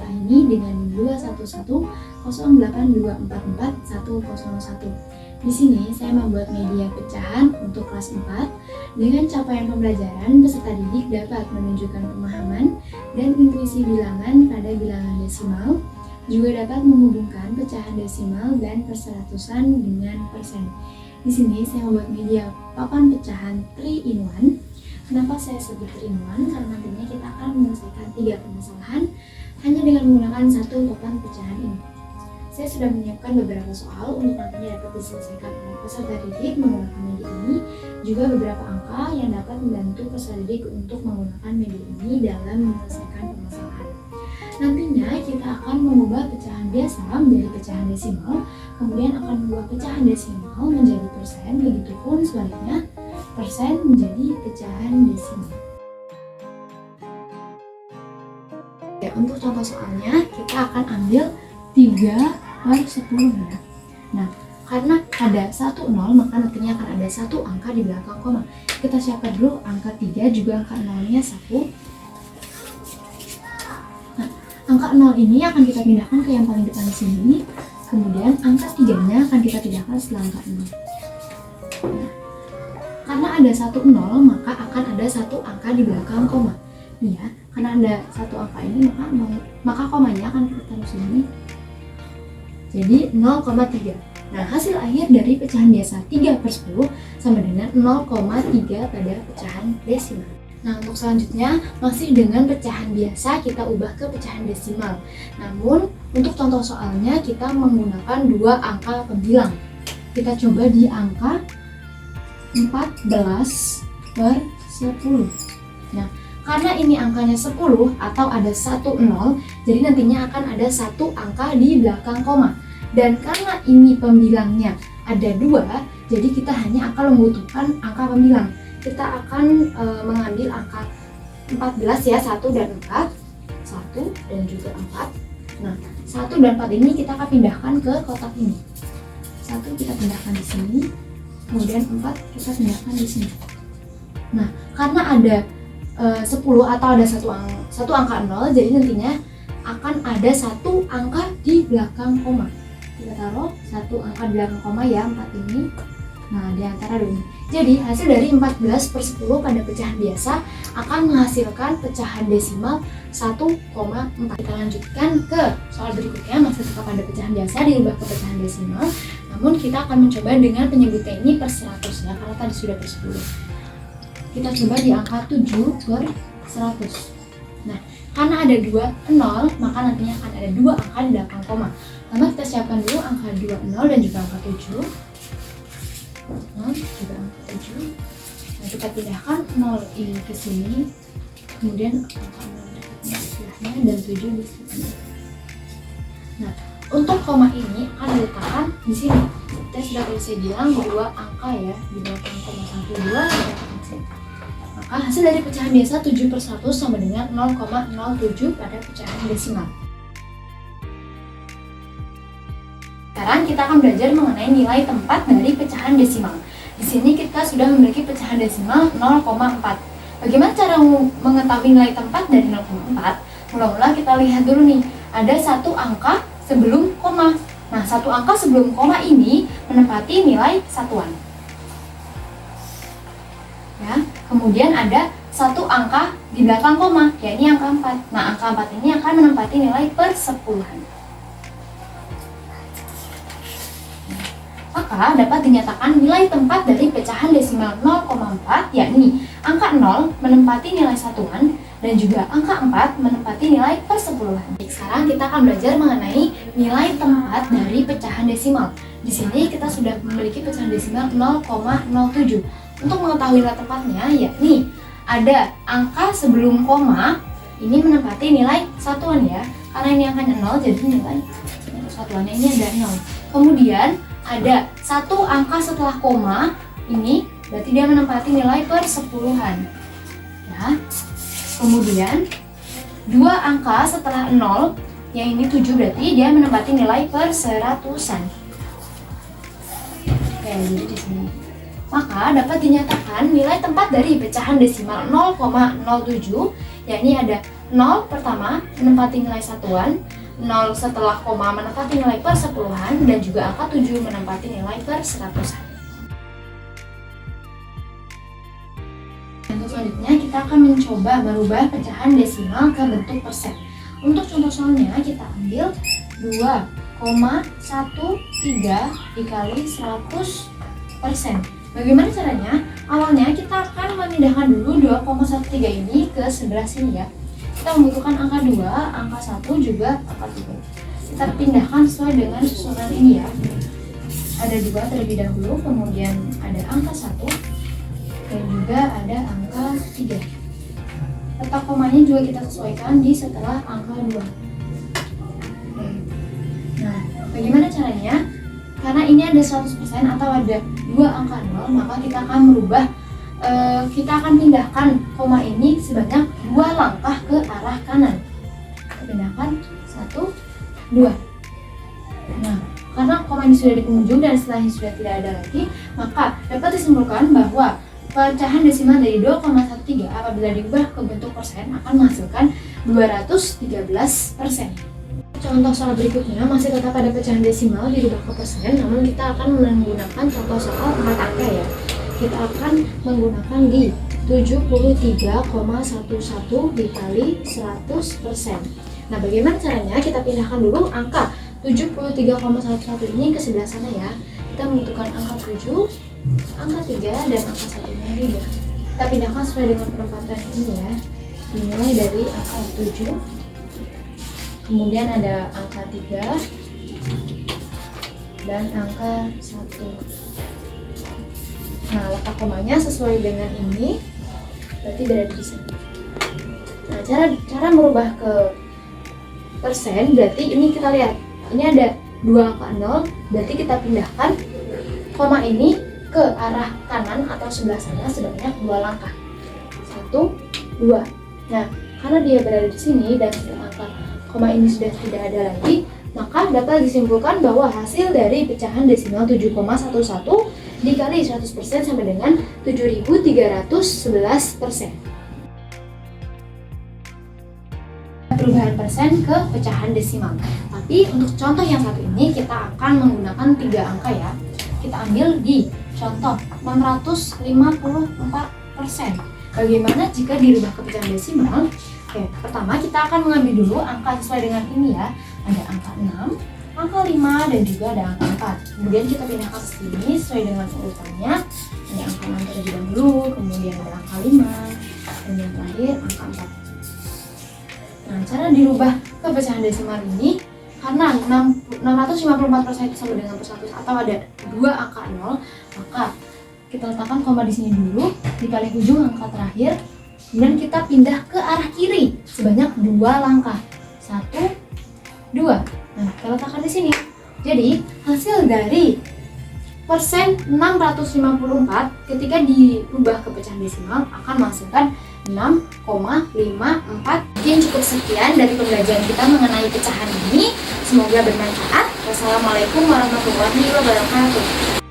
ini dengan 21108244101. Di sini saya membuat media pecahan untuk kelas 4 dengan capaian pembelajaran peserta didik dapat menunjukkan pemahaman dan intuisi bilangan pada bilangan desimal, juga dapat menghubungkan pecahan desimal dan perseratusan dengan persen. Di sini saya membuat media papan pecahan 3-in-1. Kenapa saya sebut 3-in-1? Karena nantinya kita akan menyelesaikan 3 permasalahan hanya dengan menggunakan satu papan pecahan ini. Saya sudah menyiapkan beberapa soal untuk nantinya dapat diselesaikan oleh peserta didik menggunakan media ini, juga beberapa angka yang dapat membantu peserta didik untuk menggunakan media ini dalam menyelesaikan permasalahan. Nantinya kita akan mengubah pecahan biasa menjadi pecahan desimal, kemudian akan mengubah pecahan desimal menjadi persen, begitupun sebaliknya persen menjadi pecahan desimal. Ya, untuk contoh soalnya kita akan ambil 3/10 ya. Nah, karena ada 10 maka nantinya akan ada satu angka di belakang koma. Kita siapkan dulu angka 3 juga angka 0-nya 1. Nah, angka 0 ini akan kita pindahkan ke yang paling depan sini. Kemudian angka 3-nya akan kita pindahkan setelah angka 0. Nah, karena ada 10 maka akan ada satu angka di belakang koma. Ya, karena ada satu angka ini maka komanya akan kita taruh sini. Jadi 0,3. Nah, hasil akhir dari pecahan biasa 3/10 sama dengan 0,3 pada pecahan desimal. Nah, untuk selanjutnya masih dengan pecahan biasa kita ubah ke pecahan desimal. Namun, untuk contoh soalnya kita menggunakan 2 angka pembilang. Kita coba di angka 14/10. Nah, karena ini angkanya 10 atau ada 10, jadi nantinya akan ada satu angka di belakang koma. Dan karena ini pembilangnya ada 2, jadi kita hanya akan membutuhkan angka pembilang. Kita akan mengambil angka 14 ya, 1 dan 4. 1 dan juga 4. Nah, 1 dan 4 ini kita akan pindahkan ke kotak ini. 1 kita pindahkan di sini, kemudian 4 kita pindahkan di sini. Nah, karena ada 10 atau ada satu angka 0, jadi nantinya akan ada satu angka di belakang koma. Kita taruh satu angka di belakang koma ya, 4 ini. Nah, di antara dua ini. Jadi hasil dari 14/10 pada pecahan biasa akan menghasilkan pecahan desimal 1,4. Kita lanjutkan ke soal berikutnya, masih tetap pada pecahan biasa diubah ke pecahan desimal. Namun kita akan mencoba dengan penyebutnya ini per 100 ya, karena tadi sudah per 10. Kita coba di angka 7/100. Nah, karena ada 2 0, maka nantinya akan ada 2 angka di belakang koma. Pertama kita siapkan dulu angka 20 dan juga angka 7. Juga angka 7. Nah, kita pindahkan 0 ini ke sini. Kemudian angka 0 di sebelahnya dan 7 di sebelahnya. Nah, untuk koma ini akan diletakkan di sini. Kita sudah saya bilang 2 angka ya di belakang koma, 1, 2 di sini. Maka hasil dari pecahan biasa 7/100 sama dengan 0,07 pada pecahan desimal. Sekarang kita akan belajar mengenai nilai tempat dari pecahan desimal. Di sini kita sudah memiliki pecahan desimal 0,4. Bagaimana cara mengetahui nilai tempat dari 0,4? Mula-mula kita lihat dulu nih, ada satu angka sebelum koma. Nah, satu angka sebelum koma ini menempati nilai satuan. Ya, kemudian ada satu angka di belakang koma, yakni angka 4. Nah, angka 4 ini akan menempati nilai persepuluhan. Maka dapat dinyatakan nilai tempat dari pecahan desimal 0,4, yakni angka 0 menempati nilai satuan dan juga angka 4 menempati nilai persepuluhan. Sekarang kita akan belajar mengenai nilai tempat dari pecahan desimal. Di sini kita sudah memiliki pecahan desimal 0,07. Untuk mengetahui nilai tempatnya, yakni ada angka sebelum koma ini menempati nilai satuan ya, karena ini angkanya 0 jadi nilai satuannya ini ada 0. Kemudian ada satu angka setelah koma ini berarti dia menempati nilai persepuluhan ya. Kemudian 2 angka setelah 0 yang ini 7 berarti dia menempati nilai perseratusan. Oke, jadi di sini. Maka dapat dinyatakan nilai tempat dari pecahan desimal 0,07 yakni ada 0 pertama menempati nilai satuan, 0 setelah koma menempati nilai persepuluhan, dan juga angka 7 menempati nilai perseratusan. Untuk selanjutnya kita akan mencoba merubah pecahan desimal ke bentuk persen. Untuk contoh soalnya kita ambil 2,13 dikali 100%. Bagaimana caranya? Awalnya kita akan memindahkan dulu 2,13 ini ke sebelah sini ya. Kita membutuhkan angka 2, angka 1, juga angka 3. Kita pindahkan sesuai dengan susunan ini ya. Ada 2 terlebih dahulu, kemudian ada angka 1, dan juga ada angka 3. Letak komanya juga kita sesuaikan di setelah angka 2. Nah, bagaimana caranya? Karena ini ada 100% atau ada 2 angka 0, maka kita akan merubah, kita akan pindahkan koma ini sebanyak 2 langkah ke arah kanan. Kita pindahkan 1, 2. Nah, karena koma ini sudah di penghujung dan setelahnya sudah tidak ada lagi, maka dapat disimpulkan bahwa pecahan desimal dari 2,13 apabila diubah ke bentuk persen akan menghasilkan 213%. Contoh soal berikutnya masih tetap ada pecahan desimal dirubah ke persen, namun kita akan menggunakan contoh soal 4 angka ya. Kita akan menggunakan di 73,11 dikali 100%. Nah, bagaimana caranya? Kita pindahkan dulu angka 73,11 ini ke sebelah sana ya. Kita membutuhkan angka 7, angka 3, dan angka 1-nya juga. Kita pindahkan sesuai dengan penempatan ini ya. Dimulai dari angka 7, kemudian ada angka 3, dan angka 1. Nah, letak komanya sesuai dengan ini, berarti berada di sini. Nah, cara merubah ke persen, berarti ini kita lihat, ini ada 2 angka 0, berarti kita pindahkan koma ini ke arah kanan atau sebelah sana sebanyak 2 langkah. 1, 2. Nah, karena dia berada di sini dan angka koma ini sudah tidak ada lagi, maka dapat disimpulkan bahwa hasil dari pecahan desimal 7,11 dikali 100% sama dengan 7.311%. Perubahan persen ke pecahan desimal. Tapi untuk contoh yang satu ini kita akan menggunakan 3 angka ya. Kita ambil di contoh 654%. Bagaimana jika dirubah ke pecahan desimal? Oke, pertama kita akan mengambil dulu angka sesuai dengan ini ya. Ada angka 6, angka 5, dan juga ada angka 4. Kemudian kita pindahkan ke sini sesuai dengan urutannya. Ada angka 6 terlebih dahulu, kemudian ada angka 5, dan yang terakhir angka 4. Nah, cara dirubah ke pecahan desimal ini, karena 654% itu sama dengan persatuan atau ada 2 angka 0, maka kita letakkan koma di sini dulu, di paling ujung angka terakhir. Kemudian kita pindah ke arah kiri sebanyak 2 langkah. 1, 2. Nah, kita letakkan di sini. Jadi, hasil dari persen 654 ketika diubah ke pecahan desimal akan menghasilkan 6,54. Mungkin cukup sekian dari pembelajaran kita mengenai pecahan ini. Semoga bermanfaat. Wassalamualaikum warahmatullahi wabarakatuh.